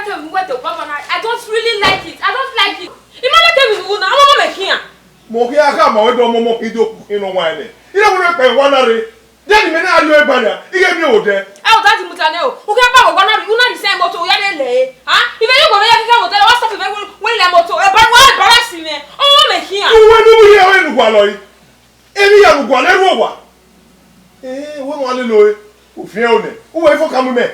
tell me what the woman I don't really like it. I don't like it. Imagine tell me who now I'm not here. Mo here ka ma we do mo ido inu wan ni. Ile mo pe wanare. Then me na ayo e bana. Iye mi o de. Oh, that's mutane o. Who can buy wanare? Who na the same motor ya dey le. Ah? If you go ya kika motor, what stop if when le motor? E ba wa embarrass me. Oh, me here. You we no here we nu gwa lo yi. Emi ya nu gwa le ru wa. We mo le lo e. Òfin ò ní. Ó wọ ifo kamu me.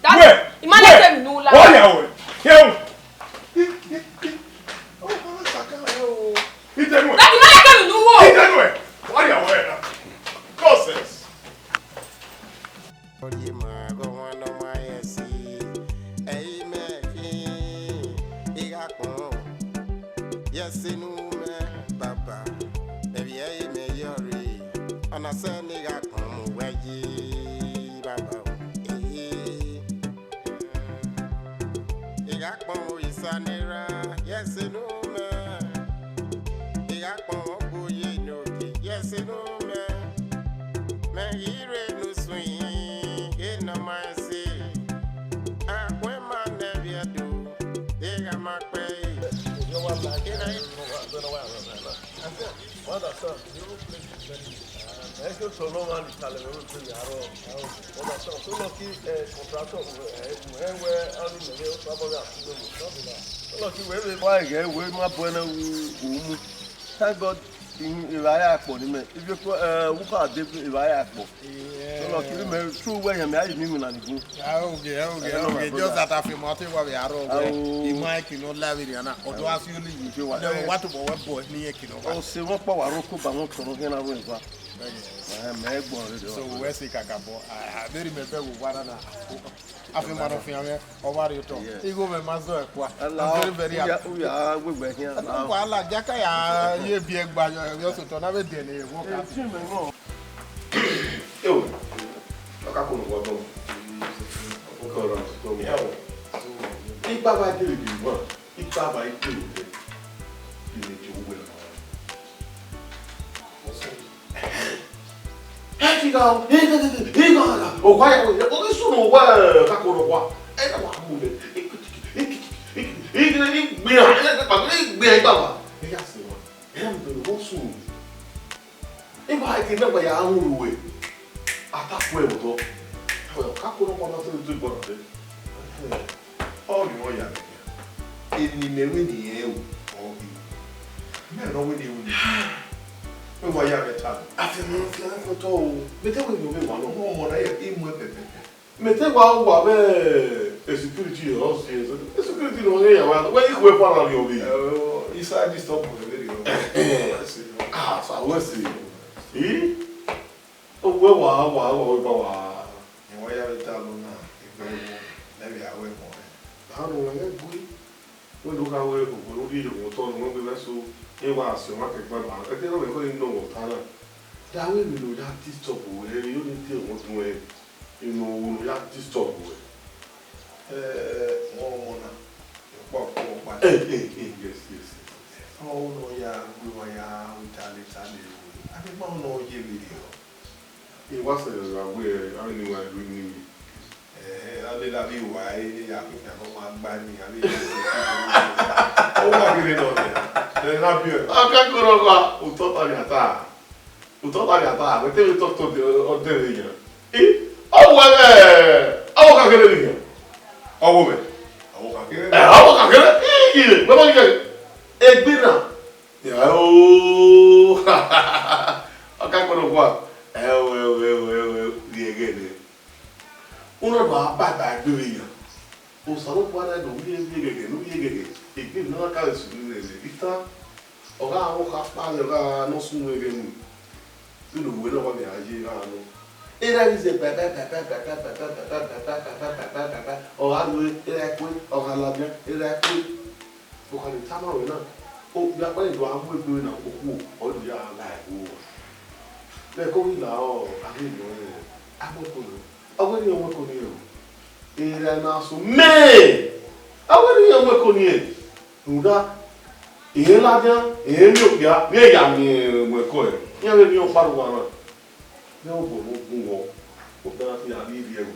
That imagine tell me no lie. Ó ya we. Here. Oh, saka yo. Itenu. That imagine tell me no wo. Itenu e. Ó ya we na. Process. Odi ma go wan no ma yesi. Ei me fi. Iga kon. Yesi nu me baba. Baby ei me yori. Ona se niga kon weji baba. Iga kon isanira. Yesi nu me. Iga kon boye no ki. Yesi nu me. Me hire no swing. In a my say. I when my never do. They got my pay. You want like it? I don't know why I said, what a son. I go to no one Italian to Yaro. What a son. So lucky contractor where only the real trouble up. So lucky where they buy again, where my bueno. Thank God. Ìwáyà àpọ̀ ní mẹ́ ibi kó wúkọ́ àdébí ìwáyà àpọ̀ lọ́lọ́ kí ní mẹ́ true way yẹn mi ayé mímu nà nìkú. Okay, just that I feel more thing what we are all the mic you know live in na ọdọ asu yóò lè yí wa what to web boy ní yẹ kìnnà wa. Ó ṣe wọ́n pọ̀ wà rókò bá wọn tọrọ kí náà wọ́n ìfà. Mẹ́gbọ̀n rẹ̀ dẹ̀ wá. So wẹ́ẹ́ sì kàkà bọ̀ àbẹ̀rẹ̀ mẹ́fẹ́ wò wá dáná àfi máa dọ̀ fi hàn mẹ́ ọba rẹ̀ tọ̀ igbó mẹ́ máa zọ ẹ̀kọ́ à very very happy. Ó yà gbẹgbẹ yẹn. Ẹ̀sán wàhálà jákà yà yé bí ẹgbà yọ sọ̀tọ̀ náà bẹ̀ dẹ̀ ní ẹ̀wọ́ ká. Ewu, ọkà kò ní wọ́n bọ̀. Ọkọ̀ ọ̀rọ̀ tó ń yàwó. Ipa bá dé ìdí wọn, ipa bá dé ìdí ilé tí ó wẹ̀ lọ. Ẹ ti ga ọ, ẹ ga ọ̀la, ọ̀gbá yà wọ̀, ọ̀gbá sọ̀rọ̀ ọ̀gbá kakọ̀ ọ̀gbá, ẹ náà wà mú lẹ̀, ìgbìyànjú ìgbà wà. Ẹ yà sí wọn, ẹ yà ń bẹ̀rẹ̀ wọ́n sùn. If I can never ya away, attack well, well, Kakuro want to do one of it. All you know, ya. In the Mary, or you know, when you will be a child. I feel no at all. But tell me, one of more, I am with it. Metewa, a security or a security where you were part of your inside this top of the video. Ah, so I was saying. Oh, well, and why are you telling now? Maybe I will more. How do I get good? We look away who will be the water, no be vessel. It was your market, but I didn't know what Tana. That way we know that this top away, you didn't tell what way. You know, that this top away. Yes. Oh, no, yeah, we were Italy. I think Mom no ye video. It was a way I knew I doing me. I did a view why I think I don't buy me. Oh, I didn't know that. Then I can't go over. Totally attack. But then we talk to the other. Oh, well, I can't get it. Oh, woman. I can't get it. What about you? A dinner. Oh, I can't go to work. Well, again. Uno va a doing it. O salão para do again. It did not call us to it. Or I walk up by no sooner again. You know, we don't want the idea. It is a or I do it or I love it. Because the time I know. Oh, you are going to have to do now. Or you are like, they're going now. I mean, I'm not going to work on you. And I so, man, I want to work on you. Nuda, in Ladia, in Yukia, me, McCoy. You have your father. No, but I leave you.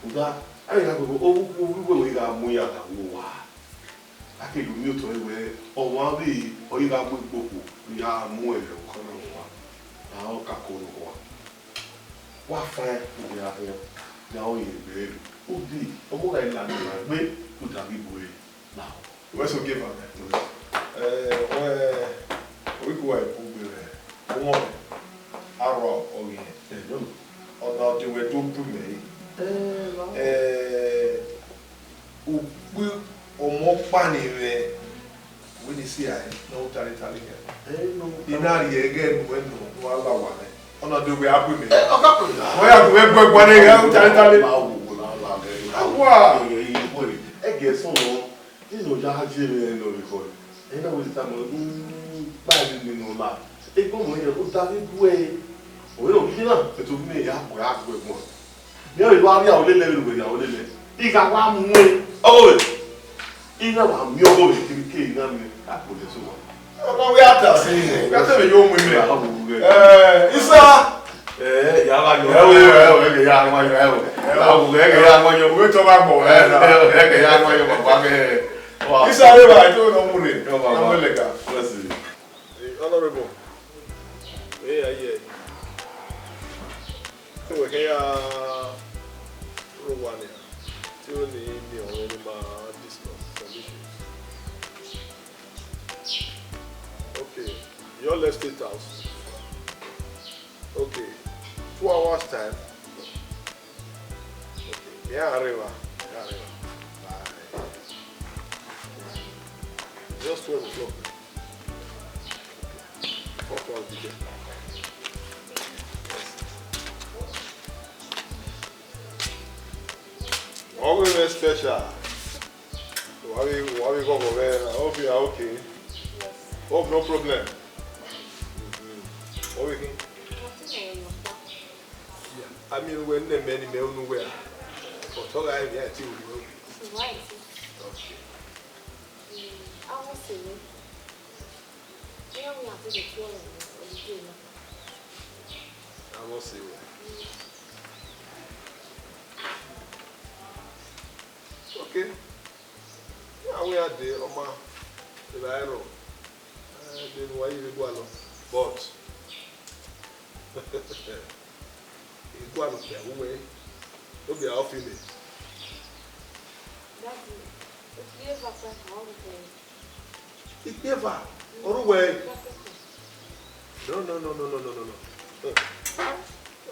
Uda, I have to go we got Moya. I can do new to anywhere, or one day, or you got good book, we are more than one. Now, Kakoro. What fire we are here? Now, you be Udi, a more than that, wait, put a big way. Now, what's okay for we go over arrow or not the way to me. Or more funny when you see I no tally in our again when no other one. On not do we have with me. Where we work one day, tally. Wow, I guess so. You know, Jahajiri no record. And I was bad in no lap. They come here, who does it way? We don't kill them, but to me, I have to work more. You know, I will live with our little. He got one way. Oh, in a one, you're going to be king. I put it so. We are telling you, we young women. It's honorable. Yeah. So here, Rwanda. Still need the discuss some issues. Okay, your left state house. Okay, 2 hours time. Okay, yeah, arriva. Bye. Just 12 o'clock. 4 o'clock today. Always very special. Why we go over there? I hope you are okay. Yes. Hope no problem. What we think? I mean, when the many may nowhere. But all I have here too. Right. Okay. I will see you. Here we have to get you on. I will see you. Okay. Yeah, we are there, Oma. The Iron. Then why you go along? But you go along there, way. Don't be off in it. It never. Or way. No.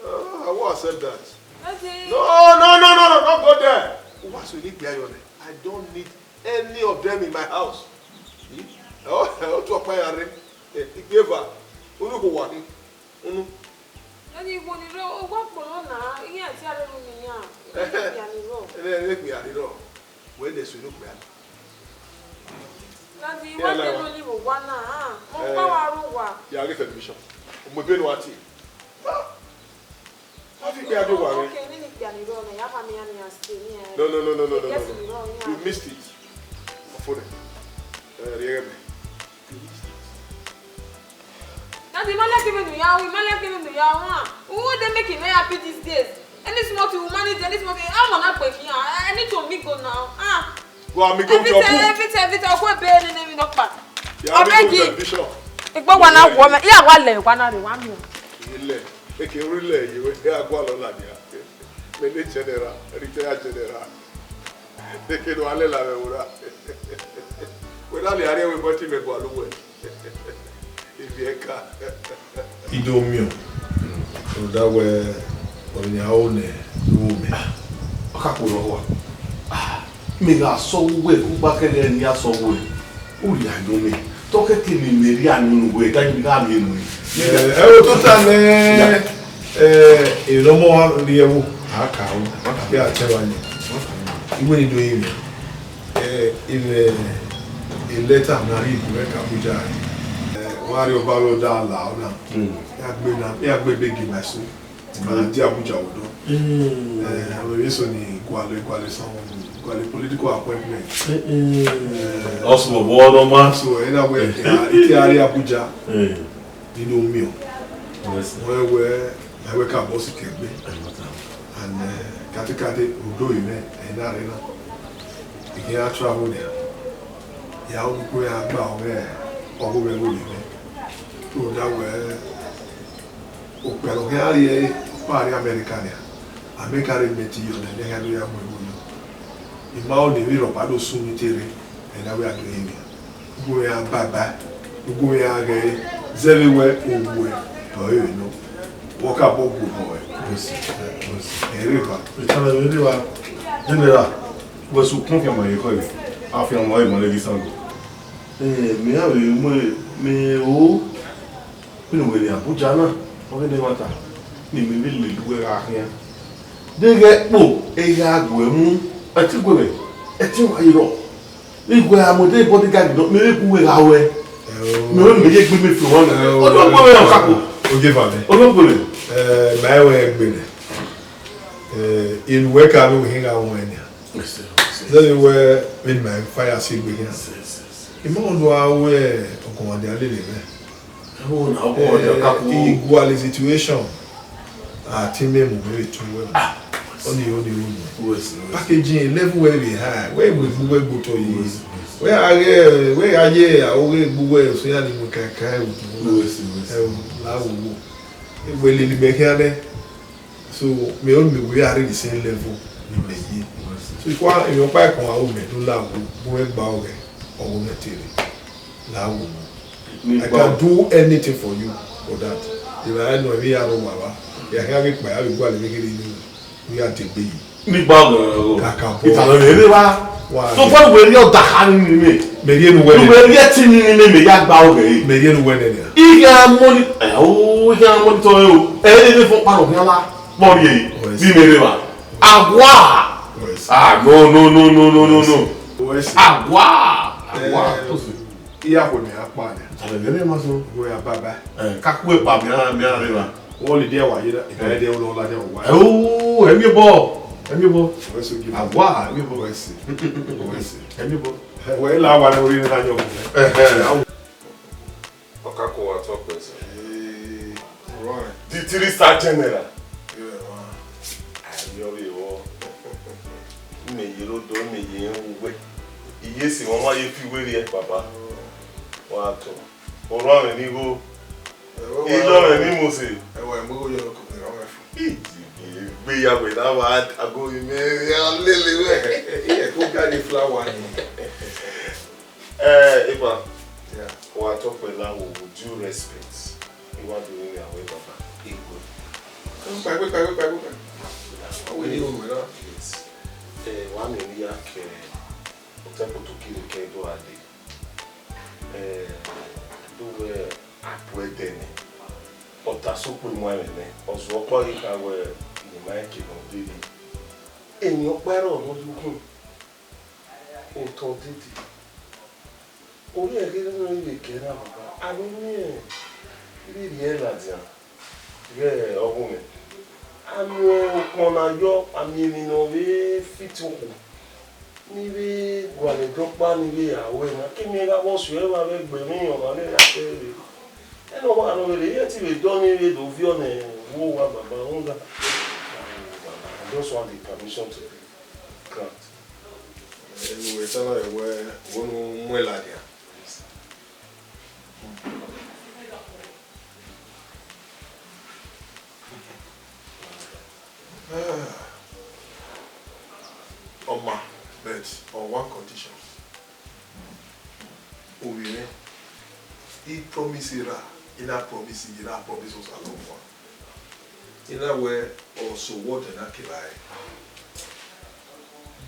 I want to accept that. No, don't go there. What's with it? I don't need any of them in my house. Oh, to apply a ring. It gave her. Who go walking? And you want to know what Corona? Yes, I don't know. And then let me at it all. When they look bad. Nancy, what do you live with one? Yeah, I'll get admission. I'm going to see. What did they do? No. You missed it. Now the man like giving to you, who they making me happy these days? Any small to manage, any small thing, I'm not working. I need to make go now. Go and make go to your everything, I'll go bed and then knock back. Already. If one hour woman, yeah, one. Make a relay, you will hear a guala ladia. Many general, retired general. They can do a little. Without the area, we got him a guala. If you can't, he don't mean. So that way, when your own woman, a couple of me got so well, who back again, ya so well. Oh, yeah, don't me. Talk to me, Marian, way, that you got me. No more real. I can't. Yeah, tell you. Even if you in a letter, I'm read Abuja. Wario Barrow down loud now. Yeah, big in my soul. But Abuja would do. I'm recently quali political appointment. Also, a board on man. So, anyway, it's Abuja. You know me. Where I wake up boss kegbe and katikati udo ime ena arena ikia travel there ya uko ya gba owo be wo ime to da we o pelo ke ari pari americania america re meti yo na ya do ya mo yo ima o de wi ro pa do sun ni tere ena we ado ime go ya baba go ya ge everywhere ogwe to you know walk up boy yes eriva Itala eriva general we su confirm e ko e afian mo e mo le disango me ave me o pinu we ni Abuja na o ke de mata ni me le duwe ra yan de ge po e ga gwe mu ati gwe e ti wa iro igwe amode bodyguard do me ku we ra we me o me je gbe me fi won o do gbe we akapo o give am o do gbe my way gbele in work I know hang out when then where in my fire seal begin imo do awe okon de ale le o na o de akapo equal situation ati memo very too well only packaging level where we high where we go to you where are ye awe buwe so ya ni mo kaka la wo we li be here so me on me we are the same level ni me yi so ikwa e yo pa kan awo me do la wo bo e gba o owo me tere la wo I can do anything for you for that if I know we are wa ya ka bi pa ya bi gba le kiri ni we are te be ni ba go kaka bo italo le wa so for we ri o da ni me ri enu we ri ti ni me ya gba o ge me ri enu we ni iya money o ya money to yo e ni fun pa ro yan la mo ri e bi me re ba agwa no agwa to si iya ko ni apa ni ale le ma so go ya baba ka ku e pa mi re ba wọ́n lè dé ẹwà yìí náà ìfẹ́ dé ọlọ́wọ́ ládé ọ̀wá. Ooo ẹ̀mí bọ̀ àwa ẹ̀mí bọ̀ ẹ̀mí bọ̀. Wẹ́ẹ́ là wà ní orí ní ayọ̀ wọ̀. Ọ̀ka kò wà tó pẹ̀sẹ̀. The 3-star general. Ayọ̀rọ̀ ìwọ. Mmèyí ló dọ̀ mmèyí ń wúwẹ́. Iye sì wọ́n wáyé fi wérí ẹ̀ bàbá. Wọ́n á tọ̀. Òrọ̀ àrùn ní hó. Ìlọrin ní mo ṣe. Ẹwà ìgbógó yọ ọkùnrin àwọn ẹ̀fọ́. Ìgbéyàwó ìdáwà àgóyè mẹ́rin lélẹ̀ rẹ̀. Iye kó jáde fúláwà ni. Ipa, wà á tọ́ pẹ̀lú àwọn due respect. Ìwádìí orí àwọn ìbàbà. Ìgbò. Pẹ̀pẹ̀. Ọwọ́ ìdí òun náà. Wà á mẹ́rin yá kẹ́ ọ̀tẹ́pọ̀ tó kiri kẹ́ ẹ̀dọ́ àdé. Lówẹ̀ àpò ẹ̀dẹ̀ ni. Ọ̀tà sópò ìmọ̀ ẹ̀rẹ̀ ọ̀sùn ọ̀pọ̀ ìkàwé ìyìnbá ìkìlọ̀ dédé. Ènìyàn pẹ́rọ̀ lójúkùn. Òtọ̀ dédé. Orí ẹ̀kẹ́ nínú ilé kẹ́rà bàbá. Àmì ní ẹ̀ rírí ẹ̀ làdìyàn. Rẹ̀ ọ̀hún mi. Àmì ọ̀kan náà yọ àmì ènìyàn rí fìtìkù. Níbi gbàlejòpá níbi àwọ̀ ẹ̀ náà. Kí mi ra bọ́sù ẹ̀ wà rẹ̀ gbẹ̀mí ọ̀nà lẹ́yìn àpẹẹrẹ. Ẹnu wa no le yeti we don ni do vi on wo wa baba hunga. I just want the permission to grant. Anyway, tell her where one muela dia. Oma, but on one condition. Obìnrin, he promise her. Ina promise us alone one. Ina where also what and akibai.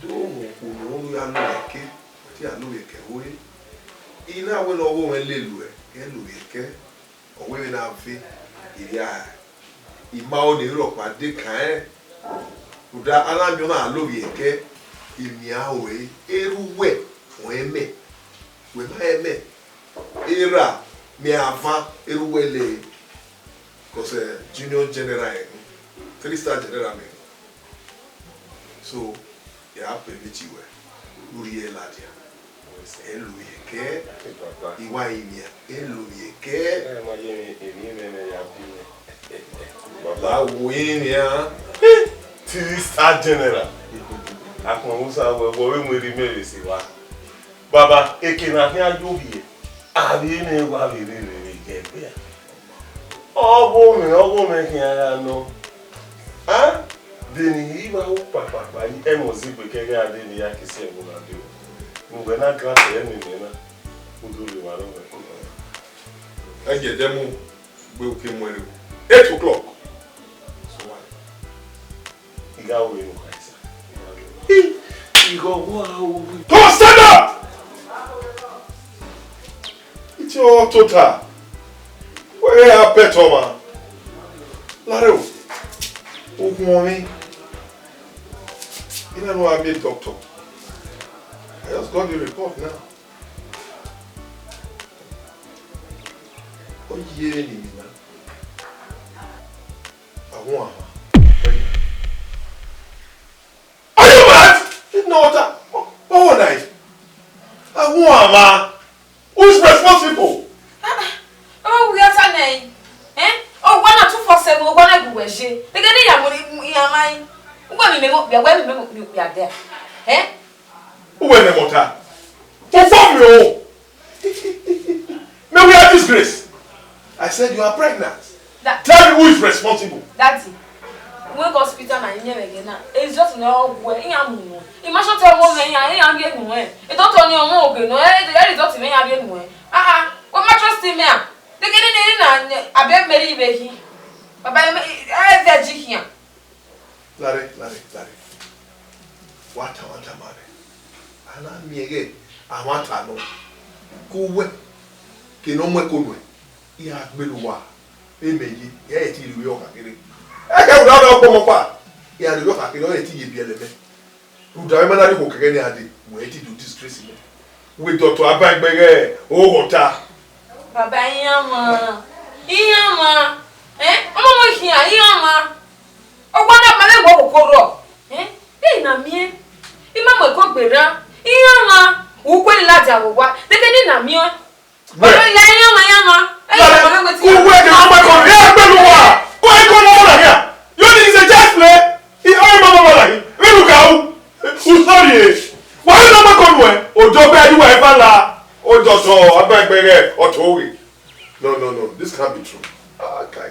Do no ya no eke, ti anu eke we. Ina we no wo lelu eke. O we na fi iya. Ima o ni ro pade kan. Uda alamio na alo eke. Imi awe eruwe o eme. We ma eme. Era me avant eruwele because junior general 3-star general me so ya permit you lórí ẹ ladia elu yeke iwa imia elu yeke Ma ye èmi me ya bi Baba win ya. Three-star general. Akọ̀wọ́sá wẹ̀wọ̀ wẹ̀wẹ̀rẹ̀ mẹ́rin sí wa. Baba ekele ahịa yobi abi na-egwa rere ga-egbe ya. Ọgwụ me hịara nọ. Ha? Deni iba papa emozi bekee ga adị ya kisi egwu na dị. Mgbe na grant ememe na uduri wara we. Eje demo gbe oke nwere. 8 o'clock. So why? Iga we no kaisa. Igo wow. Come stand up. It's your total. Where are Petoma? Laro. Ogunmi. You don't know I'm a doctor. I just got the report now. Oh yeah, man. I want her. Are you mad? No, that. Oh, nice. I want her. Who's responsible? Oh, we are saying, eh? Oh, 1 or 2 for 7, 1 everywhere. She. They get it. When we are there. Eh? Who were the motor? Perform you. May we have disgrace. I said you are pregnant. Tell me who is responsible. Daddy. We go hospital na nye again na. It's just no way. Iyamu. Imagine tell woman yan be nu e. E don't turn your mom oge no. E result me yan be nu e. What ma trust me am. They get in na abeg marry be hi. Baba e dey ji here. Larry. What man. Ana miege. Amata no. Kuwe. Kino mwe konwe. Iya gbeluwa. Emeyi. Ya eti riwe o kakere. Eke uda na opo mo pa. Ya riwe o kakere o eti ye bi eleme. Uda we manari ko keke ni ade. Mo eti do disgrace me. We Dr. Abangbere o wota. Baba iyama. Eh? Omo mo hia iyama. Ogwa na male wo kokoro. Eh? E na mie. Ima mo ko gbera. Iyama. Wo kweli laja wo wa. Deke ni na mie. Baba iyama. No, this can't be true. Kai.